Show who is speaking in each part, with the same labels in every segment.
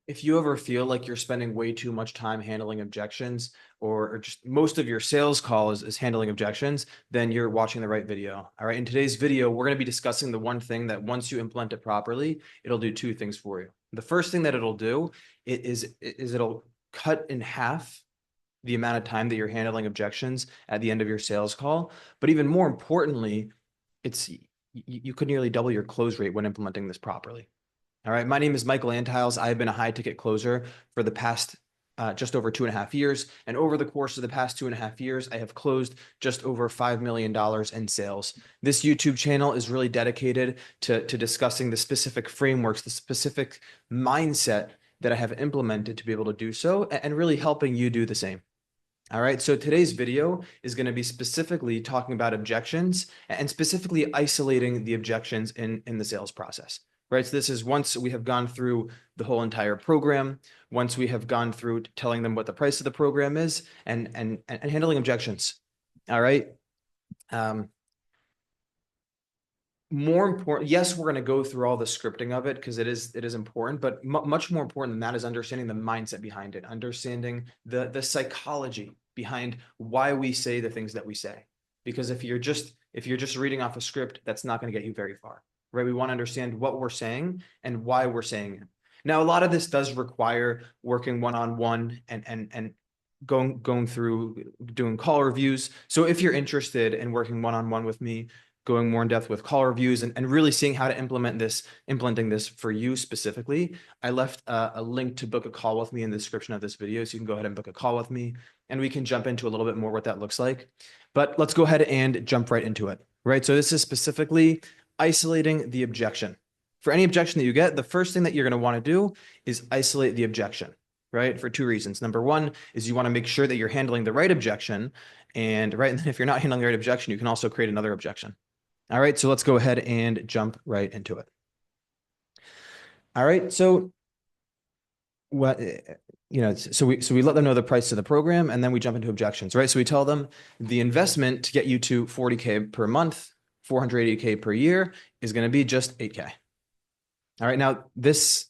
Speaker 1: If you ever feel like you're spending way too much time handling objections, or just most of your sales call is handling objections, then you're watching the right video. All right. In today's video, we're going to be discussing the one thing that once you implement it properly, it'll do two things for you. The first thing that it'll do is it'll cut in half the amount of time that you're handling objections at the end of your sales call. But even more importantly, you could nearly double your close rate when implementing this properly. All right, my name is Michael Antiles. I've been a high ticket closer for the past just over 2.5 years. And over the course of the past 2.5 years, I have closed just over $5 million in sales. This YouTube channel is really dedicated to discussing the specific frameworks, the specific mindset that I have implemented to be able to do so, and really helping you do the same. All right, so today's video is going to be specifically talking about objections and specifically isolating the objections in the sales process. Right, so this is once we have gone through the whole entire program, once we have gone through telling them what the price of the program is, and handling objections. All right. More important, yes, we're going to go through all the scripting of it because it is important, but much more important than that is understanding the mindset behind it, understanding the psychology behind why we say the things that we say. Because if you're just reading off a script, that's not going to get you very far. Right? We want to understand what we're saying and why we're saying it. Now, a lot of this does require working one-on-one and going through doing call reviews. So if you're interested in working one-on-one with me, going more in depth with call reviews and really seeing how to implementing this for you specifically, I left a link to book a call with me in the description of this video. So you can go ahead and book a call with me and we can jump into a little bit more what that looks like. But let's go ahead and jump right into it. Right. So this is specifically isolating the objection. For any objection that you get, the first thing that you're going to want to do is isolate the objection, right? For two reasons. Number one is you want to make sure that you're handling the right objection. And then if you're not handling the right objection, you can also create another objection. All right, so let's go ahead and jump right into it. All right, so what, so we let them know the price of the program and then we jump into objections, right? So we tell them the investment to get you to 40K per month, 480K per year is going to be just 8K. All right. Now this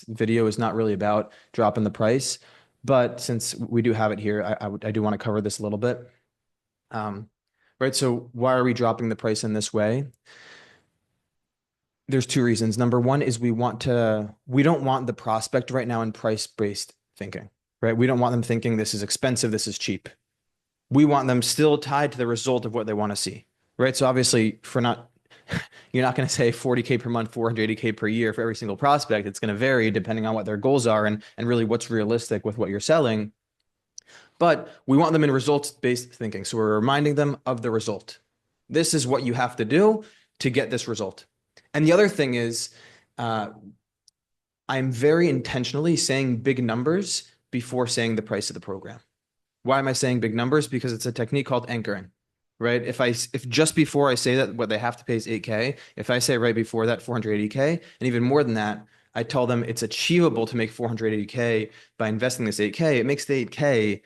Speaker 1: video is not really about dropping the price, but since we do have it here, I do want to cover this a little bit. Right. So why are we dropping the price in this way? There's two reasons. Number one is we don't want the prospect right now in price-based thinking, right? We don't want them thinking this is expensive, this is cheap. We want them still tied to the result of what they want to see. Right. So obviously you're not going to say 40K per month, 480K per year for every single prospect. It's going to vary depending on what their goals are and really what's realistic with what you're selling. But we want them in results-based thinking. So we're reminding them of the result. This is what you have to do to get this result. And the other thing is I'm very intentionally saying big numbers before saying the price of the program. Why am I saying big numbers? Because it's a technique called anchoring. Right? If just before I say that what they have to pay is 8K, if I say right before that 480K, and even more than that, I tell them it's achievable to make 480K by investing this 8K, it makes the 8K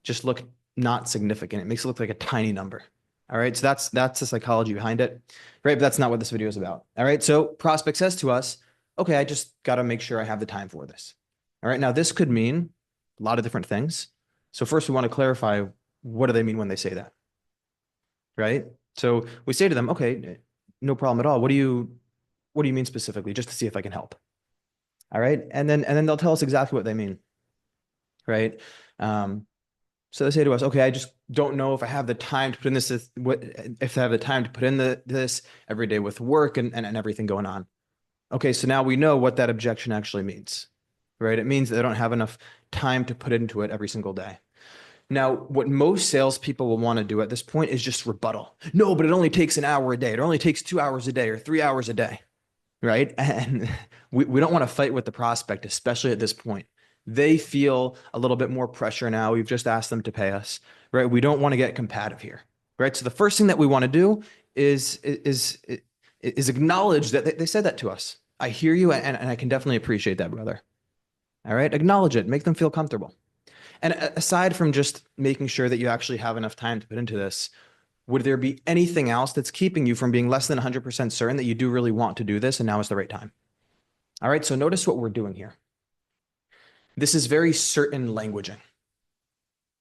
Speaker 1: just look not significant. It makes it look like a tiny number. All right. So that's the psychology behind it. Right. But that's not what this video is about. All right. So prospect says to us, okay, I just got to make sure I have the time for this. All right. Now this could mean a lot of different things. So first we want to clarify, what do they mean when they say that? Right. So we say to them, okay, no problem at all. What do you mean specifically? Just to see if I can help. All right. And then they'll tell us exactly what they mean. Right. So they say to us, okay, I just don't know if I have the time to put in if I have the time to put in this every day with work and everything going on. Okay. So now we know what that objection actually means, right? It means that they don't have enough time to put into it every single day. Now, what most salespeople will want to do at this point is just rebuttal. No, but it only takes an hour a day. It only takes 2 hours a day or 3 hours a day, right? And we don't want to fight with the prospect, especially at this point. They feel a little bit more pressure now. We've just asked them to pay us, right? We don't want to get combative here, right? So the first thing that we want to do is acknowledge that they said that to us. I hear you, and I can definitely appreciate that, brother. All right, acknowledge it. Make them feel comfortable. And aside from just making sure that you actually have enough time to put into this, would there be anything else that's keeping you from being less than 100% certain that you do really want to do this and now is the right time? All right, so notice what we're doing here. This is very certain languaging,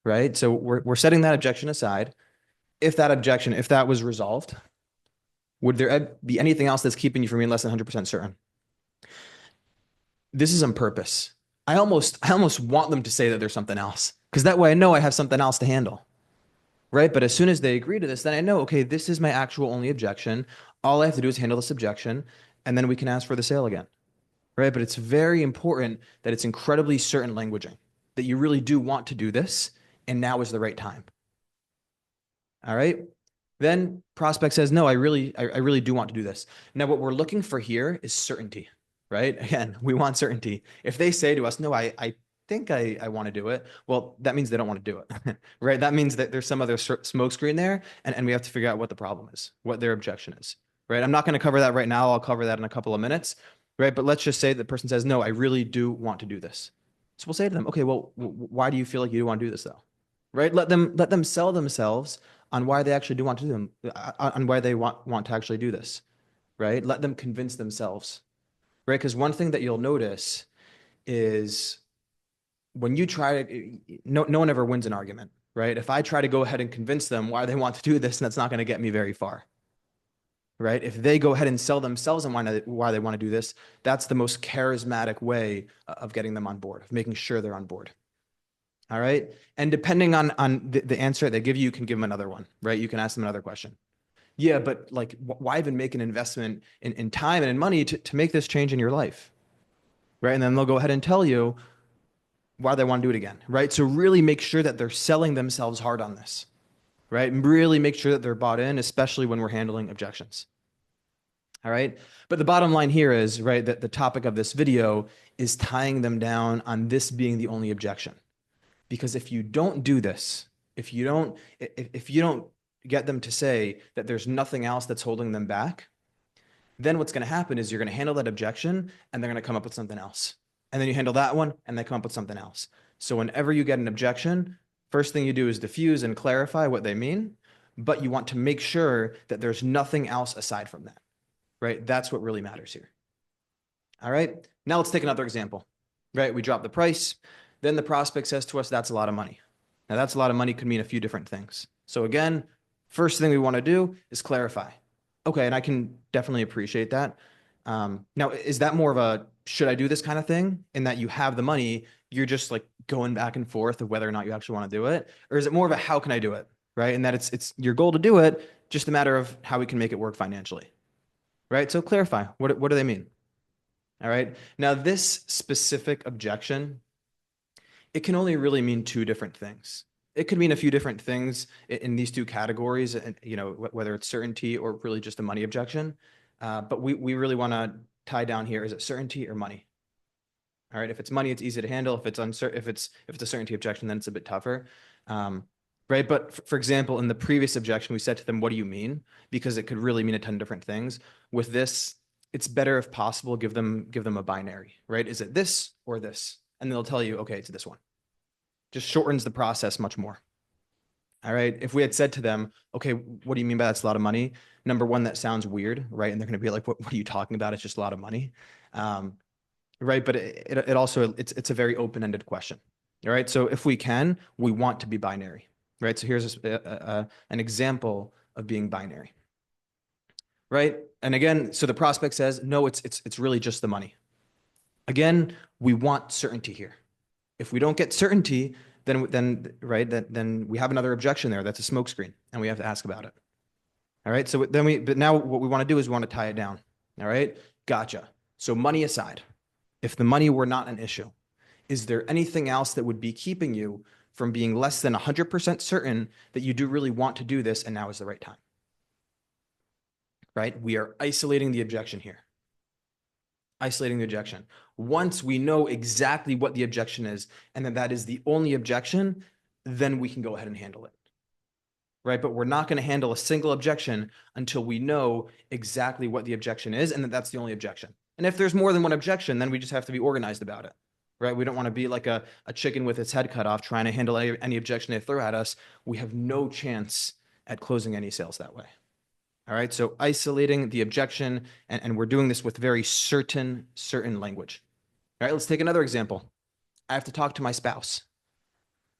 Speaker 1: right? So we're setting that objection aside. If that was resolved, would there be anything else that's keeping you from being less than 100% certain? This is on purpose. I almost want them to say that there's something else because that way I know I have something else to handle, right? But as soon as they agree to this, then I know, okay, this is my actual only objection. All I have to do is handle this objection, and then we can ask for the sale again, right? But it's very important that it's incredibly certain languaging, that you really do want to do this, and now is the right time. All right. Then prospect says, no, I really do want to do this. Now, what we're looking for here is certainty, right? Again, we want certainty. If they say to us, no, I think I want to do it, well, that means they don't want to do it, right? That means that there's some other smoke screen there, and we have to figure out what the problem is, what their objection is, right? I'm not going to cover that right now. I'll cover that in a couple of minutes, right? But let's just say the person says, no, I really do want to do this. So we'll say to them, okay, well, why do you feel like you want to do this though? Right? Let them sell themselves on why they actually do want to do them, on why they want to actually do this, right? Let them convince themselves, right? Because one thing that you'll notice is when you try to, no one ever wins an argument, right? If I try to go ahead and convince them why they want to do this, that's not going to get me very far, right? If they go ahead and sell themselves on why they want to do this, that's the most charismatic way of getting them on board, of making sure they're on board. All right. And depending on the answer they give you, you can give them another one, right? You can ask them another question. Yeah, but like, why even make an investment in time and in money to make this change in your life? Right. And then they'll go ahead and tell you why they want to do it again. Right. So really make sure that they're selling themselves hard on this. Right. And really make sure that they're bought in, especially when we're handling objections. All right. But the bottom line here is, right, that the topic of this video is tying them down on this being the only objection. Because if you don't do this, if you don't get them to say that there's nothing else that's holding them back, then what's going to happen is you're going to handle that objection and they're going to come up with something else. And then you handle that one and they come up with something else. So whenever you get an objection, first thing you do is diffuse and clarify what they mean, but you want to make sure that there's nothing else aside from that, right? That's what really matters here. All right. Now let's take another example, right? We drop the price. Then the prospect says to us, that's a lot of money. Now, that's a lot of money could mean a few different things. So again, first thing we want to do is clarify. Okay, and I can definitely appreciate that. Now, is that more of a should I do this kind of thing in that you have the money, you're just like going back and forth of whether or not you actually want to do it? Or is it more of a how can I do it, right? And that it's your goal to do it, just a matter of how we can make it work financially, right? So clarify, what do they mean? All right. Now, this specific objection, it can only really mean two different things. It could mean a few different things in these two categories, and whether it's certainty or really just a money objection. But we really want to tie down here: is it certainty or money? All right. If it's money, it's easy to handle. If it's uncertain, if it's a certainty objection, then it's a bit tougher. Right. But for example, in the previous objection, we said to them, "What do you mean?" Because it could really mean a ton of different things. With this, it's better if possible, give them a binary. Right? Is it this or this? And they'll tell you, okay, it's this one. Just shortens the process much more. All right. If we had said to them, okay, what do you mean by that's a lot of money? Number one, that sounds weird, right? And they're going to be like, what are you talking about? It's just a lot of money. Right. But it also, it's a very open-ended question. All right. So if we can, we want to be binary, right? So here's an example of being binary, right? And again, so the prospect says, no, it's really just the money. Again, we want certainty here. If we don't get certainty, then we have another objection there. That's a smokescreen, and we have to ask about it. All right. So but now what we want to do is we want to tie it down. All right. Gotcha. So money aside, if the money were not an issue, is there anything else that would be keeping you from being less than 100% certain that you do really want to do this and now is the right time? Right. We are isolating the objection here. Isolating the objection. Once we know exactly what the objection is and that is the only objection, then we can go ahead and handle it. Right? But we're not going to handle a single objection until we know exactly what the objection is and that's the only objection. And if there's more than one objection, then we just have to be organized about it. Right? We don't want to be like a chicken with its head cut off trying to handle any objection they throw at us. We have no chance at closing any sales that way. All right, so isolating the objection, and we're doing this with very certain language. All right, let's take another example. I have to talk to my spouse.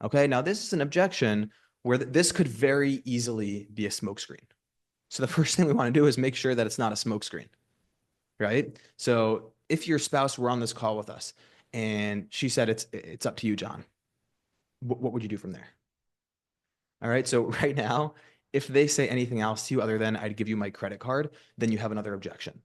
Speaker 1: Okay, now this is an objection where this could very easily be a smokescreen. So the first thing we want to do is make sure that it's not a smokescreen, right? So if your spouse were on this call with us and she said, it's up to you, John, what would you do from there? All right, so right now, if they say anything else to you other than I'd give you my credit card, then you have another objection.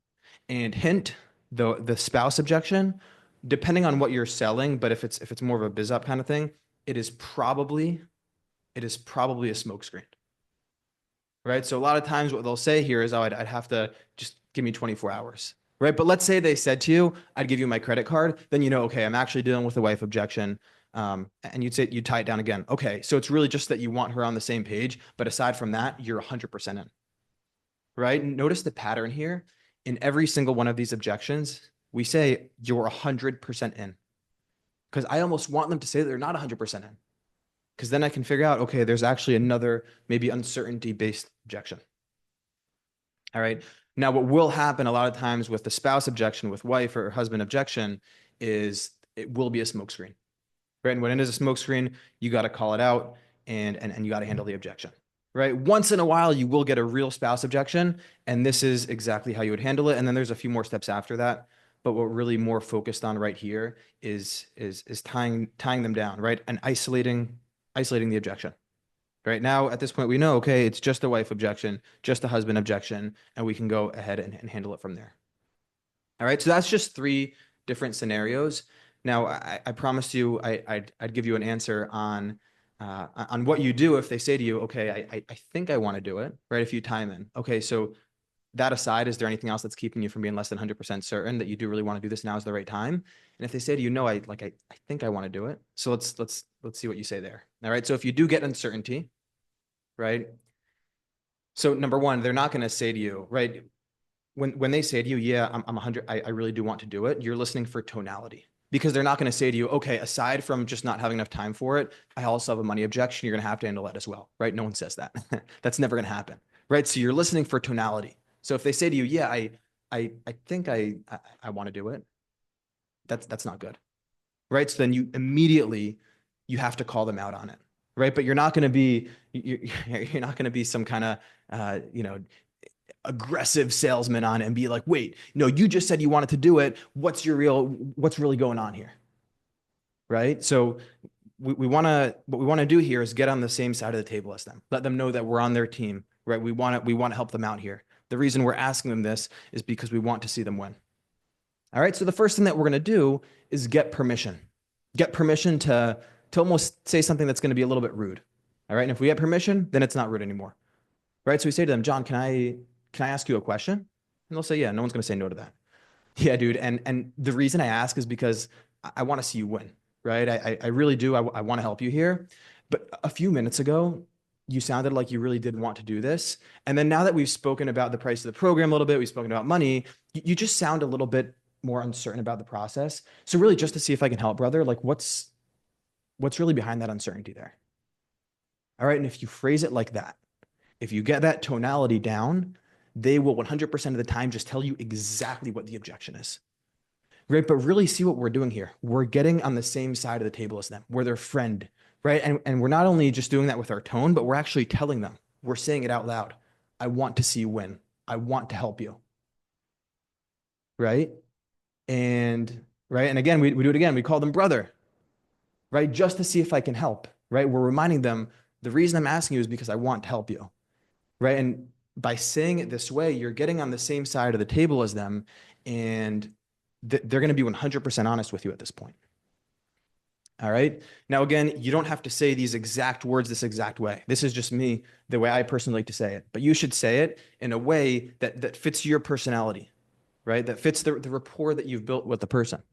Speaker 1: And hint, the spouse objection, depending on what you're selling, but if it's more of a biz up kind of thing, it is probably a smokescreen, right? So a lot of times what they'll say here is, oh, I'd have to just give me 24 hours, right? But let's say they said to you, I'd give you my credit card, then you know, okay, I'm actually dealing with a wife objection. And you'd tie it down again. Okay, so it's really just that you want her on the same page, but aside from that, you're 100% in, right? Notice the pattern here. In every single one of these objections, we say you're 100% in, because I almost want them to say that they're not 100% in, because then I can figure out, okay, there's actually another maybe uncertainty-based objection. All right. Now, what will happen a lot of times with the spouse objection, with wife or husband objection, is it will be a smokescreen, right? And when it is a smokescreen, you got to call it out and you got to handle the objection, right? Once in a while, you will get a real spouse objection, and this is exactly how you would handle it. And then there's a few more steps after that. But what we're really more focused on right here is tying them down, right? And isolating the objection. Right now, at this point, we know, okay, it's just a wife objection, just a husband objection, and we can go ahead and handle it from there. All right, so that's just 3 different scenarios. Now, I promised you I'd give you an answer on what you do if they say to you, okay, I think I want to do it, right? If you time in. Okay, so that aside, is there anything else that's keeping you from being less than 100% certain that you do really want to do this, now is the right time? And if they say to you, no, I think I want to do it. So let's see what you say there. All right, so if you do get uncertainty, right? So number one, they're not going to say to you, right? When they say to you, yeah, I'm 100, I really do want to do it, you're listening for tonality, because they're not going to say to you, okay, aside from just not having enough time for it, I also have a money objection. You're going to have to handle that as well, right? No one says that. That's never going to happen, right? So you're listening for tonality. So if they say to you, yeah, I think I want to do it, that's not good, right? So then you immediately, you have to call them out on it, right? But you're not going to be some kind of aggressive salesman on it and be like, wait, no, you just said you wanted to do it. What's really going on here, right? So what we want to do here is get on the same side of the table as them. Let them know that we're on their team, right? We want to help them out here. The reason we're asking them this is because we want to see them win. All right. So the first thing that we're going to do is get permission. Get permission to almost say something that's going to be a little bit rude. All right. And if we get permission, then it's not rude anymore. Right. So we say to them, John, can I ask you a question? And they'll say, yeah, no one's going to say no to that. Yeah, dude. And the reason I ask is because I want to see you win. Right. I really do. I want to help you here. But a few minutes ago, you sounded like you really did want to do this. And then now that we've spoken about the price of the program a little bit, we've spoken about money, you just sound a little bit more uncertain about the process. So really, just to see if I can help, brother, like what's really behind that uncertainty there? All right. And if you phrase it like that, if you get that tonality down, they will 100% of the time just tell you exactly what the objection is. Right. But really see what we're doing here. We're getting on the same side of the table as them. We're their friend. Right. And we're not only just doing that with our tone, but we're actually telling them, we're saying it out loud. I want to see you win. I want to help you. Right. And again, we do it again. We call them brother, right? Just to see if I can help, right? We're reminding them the reason I'm asking you is because I want to help you, right? And by saying it this way, you're getting on the same side of the table as them, and they're going to be 100% honest with you at this point. All right. Now, again, you don't have to say these exact words this exact way. This is just me, the way I personally like to say it. But you should say it in a way that fits your personality, right? That fits the rapport that you've built with the person.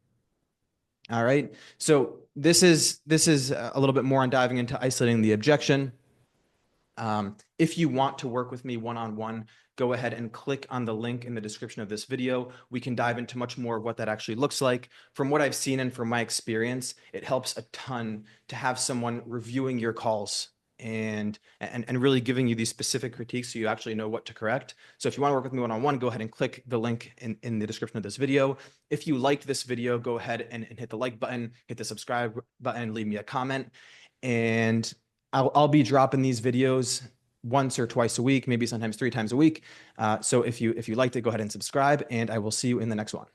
Speaker 1: All right. So this is a little bit more on diving into isolating the objection. If you want to work with me one-on-one, go ahead and click on the link in the description of this video. We can dive into much more of what that actually looks like. From what I've seen and from my experience, it helps a ton to have someone reviewing your calls, and really giving you these specific critiques so you actually know what to correct. So if you want to work with me one-on-one, go ahead and click the link in the description of this video. If you liked this video, go ahead and hit the like button, hit the subscribe button, leave me a comment, and I'll be dropping these videos once or twice a week, maybe sometimes 3 times a week. So if you liked it, go ahead and subscribe, and I will see you in the next one.